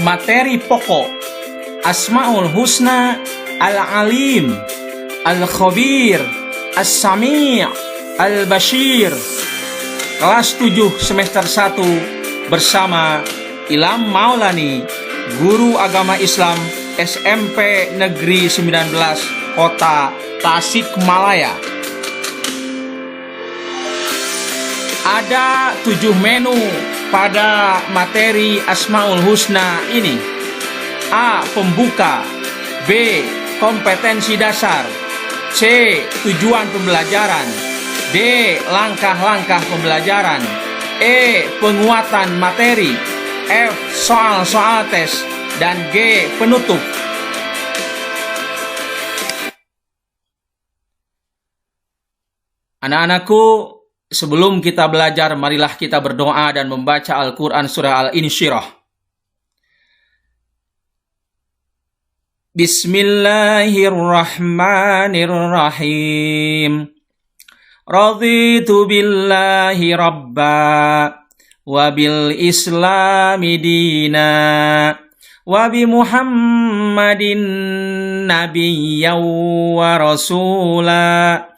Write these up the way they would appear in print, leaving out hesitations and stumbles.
materi pokok Asmaul Husna, Al-Alim, Al-Khabir, As-Sami', Al-Bashir. Kelas 7 semester 1 bersama Ilham Maulani, guru agama Islam SMP Negeri 19 Kota Tasikmalaya. Ada 7 menu pada materi Asmaul Husna ini. A. Pembuka. B. Kompetensi dasar. C. Tujuan pembelajaran. D. Langkah-langkah pembelajaran. E. Penguatan materi. F. Soal-soal tes. Dan G. Penutup. Anak-anakku, sebelum kita belajar, marilah kita berdoa dan membaca Al-Quran surah Al-Insyirah. Bismillahirrahmanirrahim. Raditu billahi rabba wa bil islami dina wa bi Muhammadin nabiyyan wa rasula.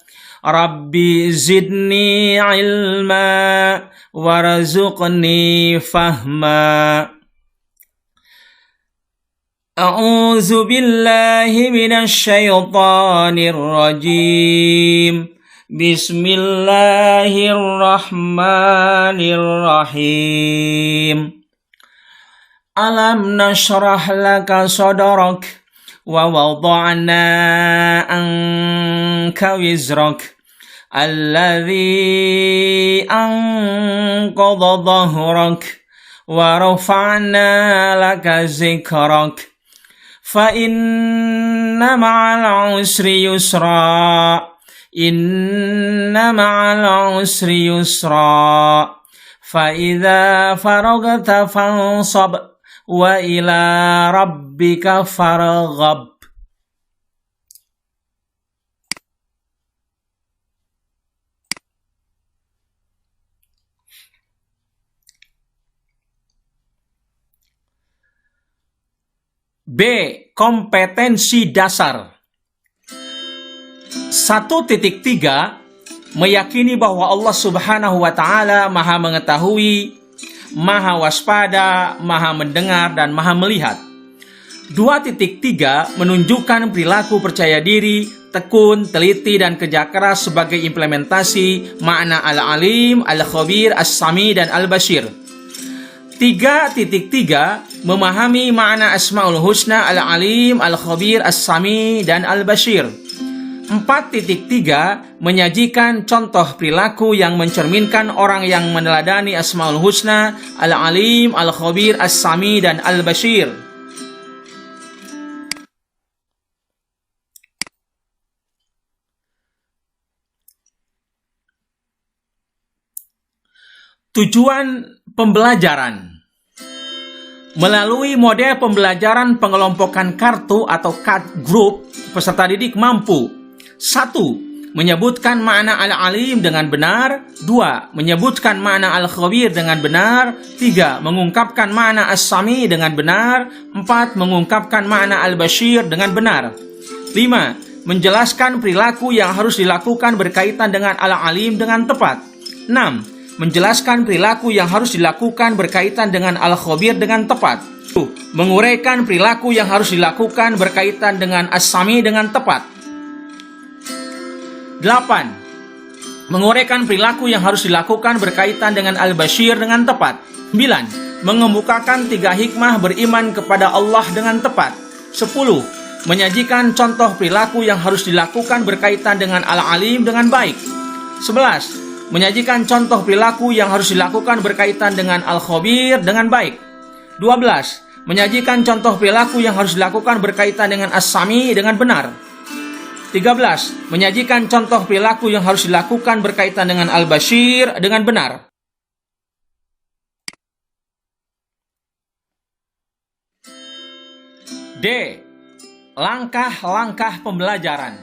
Rabbi zidni ilma warzuqni fahma. A'udzu billahi minasy syaithanir rajim. Bismillahirrahmanirrahim. Alam nashrah laka sadrak wa wada'na anka wizrak alladzi anqadha dhahrak wa rafa'na laka zikrak fa inna ma'al usri yusra inna ma'al usri yusra fa idza faragta fansab wa ila rabbika farghab. B. Kompetensi dasar. 1.3 Meyakini bahwa Allah Subhanahu wa Ta'ala Maha mengetahui, Maha waspada, Maha mendengar, dan Maha melihat. 2.3 Menunjukkan perilaku percaya diri, tekun, teliti, dan kerja keras sebagai implementasi makna Al-Alim, Al-Khabir, As-Sami, dan Al-Bashir. 3.3 Memahami makna Asmaul Husna, Al-Alim, Al-Khabir, As-Sami, dan Al-Bashir. 4.3 Menyajikan contoh perilaku yang mencerminkan orang yang meneladani Asmaul Husna, Al-Alim, Al-Khabir, As-Sami, dan Al-Bashir. Tujuan pembelajaran. Melalui model pembelajaran pengelompokan kartu atau card group, peserta didik mampu 1. Menyebutkan makna Al-Alim dengan benar. 2. Menyebutkan makna Al-Khabir dengan benar. 3. Mengungkapkan makna As-Sami dengan benar. 4. Mengungkapkan makna Al-Bashir dengan benar. 5. Menjelaskan perilaku yang harus dilakukan berkaitan dengan Al-Alim dengan tepat. 6. Menjelaskan perilaku yang harus dilakukan berkaitan dengan Al-Khabir dengan tepat. 7. Menguraikan perilaku yang harus dilakukan berkaitan dengan As-Sami dengan tepat. 8. Menguraikan perilaku yang harus dilakukan berkaitan dengan Al-Bashir dengan tepat. 9. Mengemukakan 3 hikmah beriman kepada Allah dengan tepat. 10. Menyajikan contoh perilaku yang harus dilakukan berkaitan dengan Al-Alim dengan baik. 11. Menyajikan contoh perilaku yang harus dilakukan berkaitan dengan Al-Khabir dengan baik. 12. Menyajikan contoh perilaku yang harus dilakukan berkaitan dengan As-Sami dengan benar. 13. Menyajikan contoh perilaku yang harus dilakukan berkaitan dengan Al-Bashir dengan benar. D. Langkah-langkah pembelajaran.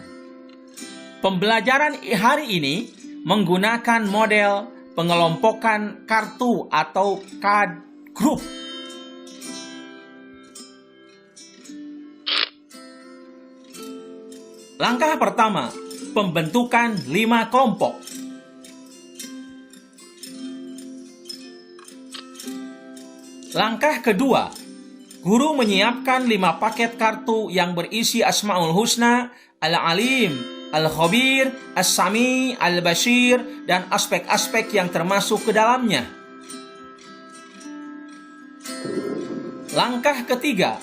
Pembelajaran hari ini menggunakan model pengelompokan kartu atau card group. Langkah pertama, pembentukan 5 kelompok. Langkah kedua, guru menyiapkan 5 paket kartu yang berisi Asmaul Husna, Al-Alim, Al-Khabir, As-Sami, Al-Bashir, dan aspek-aspek yang termasuk ke dalamnya. Langkah ketiga,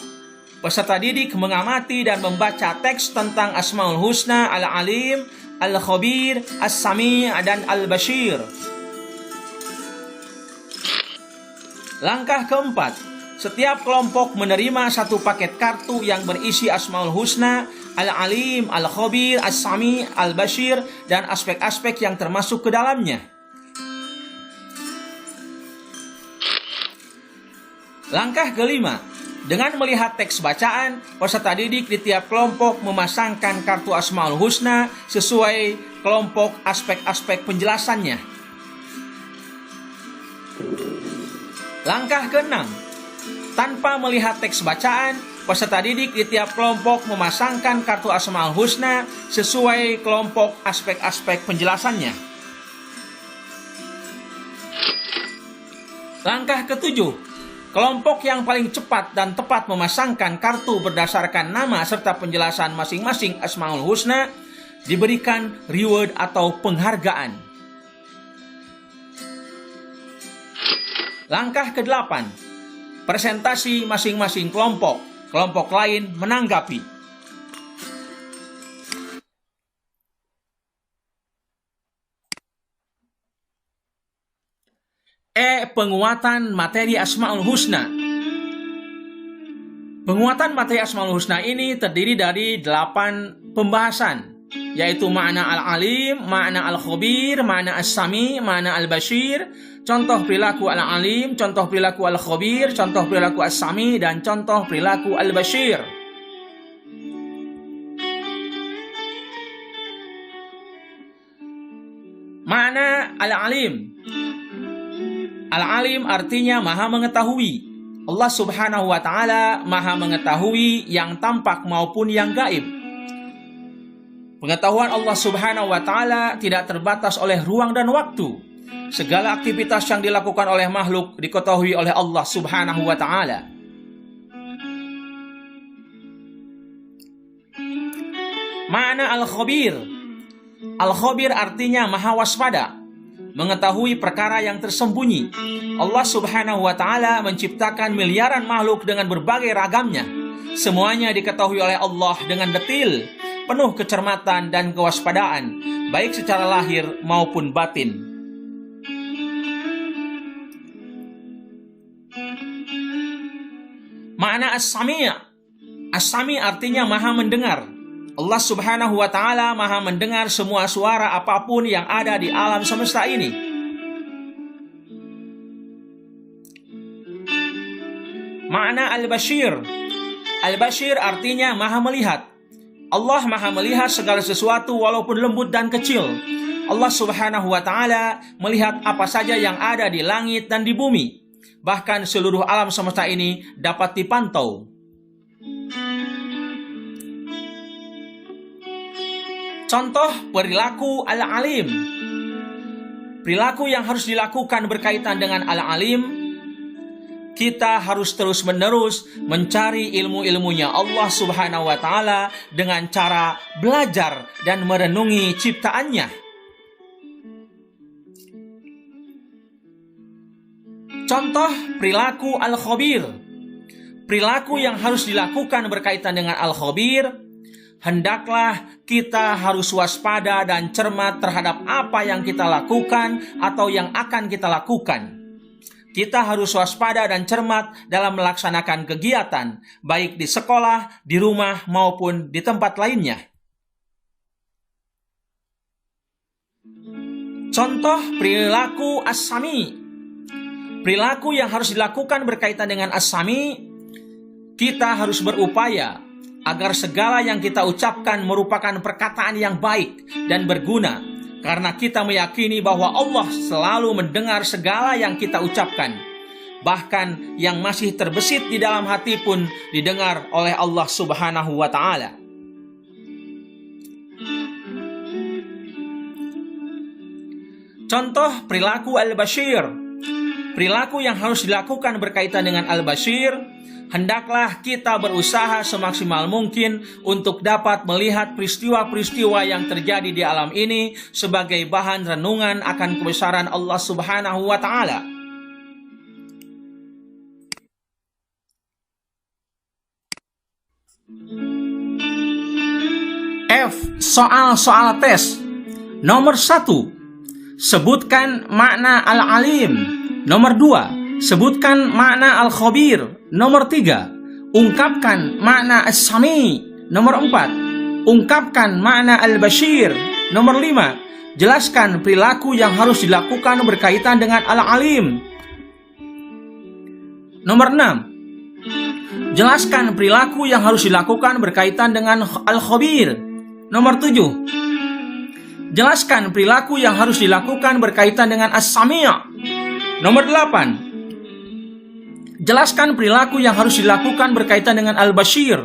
peserta didik mengamati dan membaca teks tentang Asmaul Husna, Al-Alim, Al-Khabir, As-Sami, dan Al-Bashir. Langkah keempat, setiap kelompok menerima 1 paket kartu yang berisi Asmaul Husna, Al-Alim, Al-Khabir, As-Sami, Al-Bashir, dan aspek-aspek yang termasuk ke dalamnya. Langkah kelima, dengan melihat teks bacaan, peserta didik di tiap kelompok memasangkan kartu Asmaul Husna sesuai kelompok aspek-aspek penjelasannya. Langkah keenam, tanpa melihat teks bacaan, peserta didik di tiap kelompok memasangkan kartu Asmaul Husna sesuai kelompok aspek-aspek penjelasannya. Langkah ketujuh, kelompok yang paling cepat dan tepat memasangkan kartu berdasarkan nama serta penjelasan masing-masing Asmaul Husna diberikan reward atau penghargaan. Langkah ke-8, presentasi masing-masing kelompok. Kelompok lain menanggapi. Penguatan materi Asmaul Husna. Penguatan materi Asmaul Husna ini terdiri dari 8 pembahasan, yaitu makna Al-Alim, makna Al-Khabir, makna As-Sami, makna Al-Bashir, contoh perilaku Al-Alim, contoh perilaku Al-Khabir, contoh perilaku As-Sami, dan contoh perilaku Al-Bashir. Makna Al-Alim. Al-Alim artinya maha mengetahui. Allah Subhanahu wa ta'ala maha mengetahui yang tampak maupun yang gaib. Pengetahuan Allah Subhanahu wa ta'ala tidak terbatas oleh ruang dan waktu. Segala aktivitas yang dilakukan oleh makhluk diketahui oleh Allah Subhanahu wa ta'ala. Makna Al-Khabir. Al-Khabir artinya maha waspada, mengetahui perkara yang tersembunyi. Allah Subhanahu wa ta'ala menciptakan miliaran makhluk dengan berbagai ragamnya. Semuanya diketahui oleh Allah dengan detil, penuh kecermatan dan kewaspadaan, baik secara lahir maupun batin. Makna As-Sami'. As-Sami' artinya maha mendengar. Allah Subhanahu wa ta'ala maha mendengar semua suara apapun yang ada di alam semesta ini. Makna Al-Bashir. Al-Bashir artinya maha melihat. Allah maha melihat segala sesuatu walaupun lembut dan kecil. Allah Subhanahu wa ta'ala melihat apa saja yang ada di langit dan di bumi. Bahkan seluruh alam semesta ini dapat dipantau. Contoh perilaku Al-Alim. Perilaku yang harus dilakukan berkaitan dengan Al-Alim. Kita harus terus-menerus mencari ilmu-ilmunya Allah Subhanahu wa ta'ala dengan cara belajar dan merenungi ciptaannya. Contoh perilaku Al-Khabir. Perilaku yang harus dilakukan berkaitan dengan Al-Khabir, hendaklah kita harus waspada dan cermat terhadap apa yang kita lakukan atau yang akan kita lakukan. Kita harus waspada dan cermat dalam melaksanakan kegiatan, baik di sekolah, di rumah, maupun di tempat lainnya. Contoh perilaku As-Sami. Perilaku yang harus dilakukan berkaitan dengan As-Sami, kita harus berupaya agar segala yang kita ucapkan merupakan perkataan yang baik dan berguna, karena kita meyakini bahwa Allah selalu mendengar segala yang kita ucapkan. Bahkan yang masih terbesit di dalam hati pun didengar oleh Allah Subhanahu wa ta'ala. Contoh perilaku al-bashir. Perilaku yang harus dilakukan berkaitan dengan al-bashir, hendaklah kita berusaha semaksimal mungkin untuk dapat melihat peristiwa-peristiwa yang terjadi di alam ini sebagai bahan renungan akan kebesaran Allah Subhanahu wa Ta'ala. F. Soal-soal tes. Nomor 1. Sebutkan makna al-alim. Nomor 2. Sebutkan makna al-khabir. Nomor 3. Ungkapkan makna as-sami. Nomor 4. Ungkapkan makna al-bashir. Nomor 5. Jelaskan perilaku yang harus dilakukan berkaitan dengan al-alim. Nomor 6. Jelaskan perilaku yang harus dilakukan berkaitan dengan al-khabir. Nomor 7. Jelaskan perilaku yang harus dilakukan berkaitan dengan as-sami'. Nomor 8. Jelaskan perilaku yang harus dilakukan berkaitan dengan al-bashir.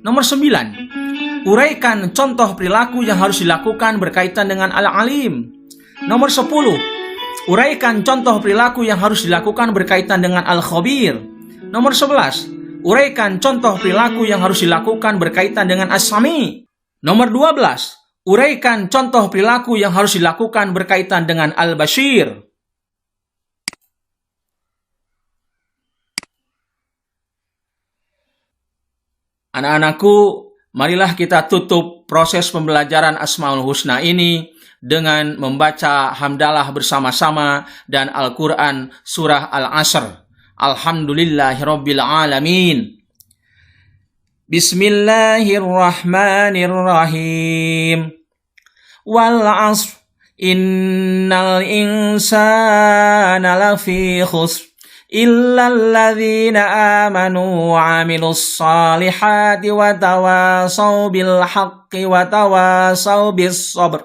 Nomor 9. Uraikan contoh perilaku yang harus dilakukan berkaitan dengan al-alim. Nomor 10. Uraikan contoh perilaku yang harus dilakukan berkaitan dengan al-khabir. Nomor 11. Uraikan contoh perilaku yang harus dilakukan berkaitan dengan as-sami'. Nomor 12. Uraikan contoh perilaku yang harus dilakukan berkaitan dengan al-bashir. Anak-anakku, marilah kita tutup proses pembelajaran Asmaul Husna ini dengan membaca hamdalah bersama-sama dan Al-Quran surah Al-Asr. Alhamdulillahirabbil alamin. Bismillahirrahmanirrahim. Wal 'ashr innal insana lafi khusr illa alladzina amanu wa 'amilus salihati wa tawasaw bil haqqi wa tawasaw bis sabr.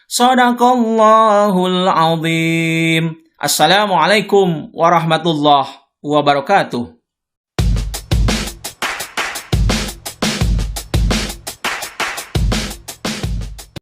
Shadaqallahul azim. Assalamualaikum warahmatullahi wabarakatuh.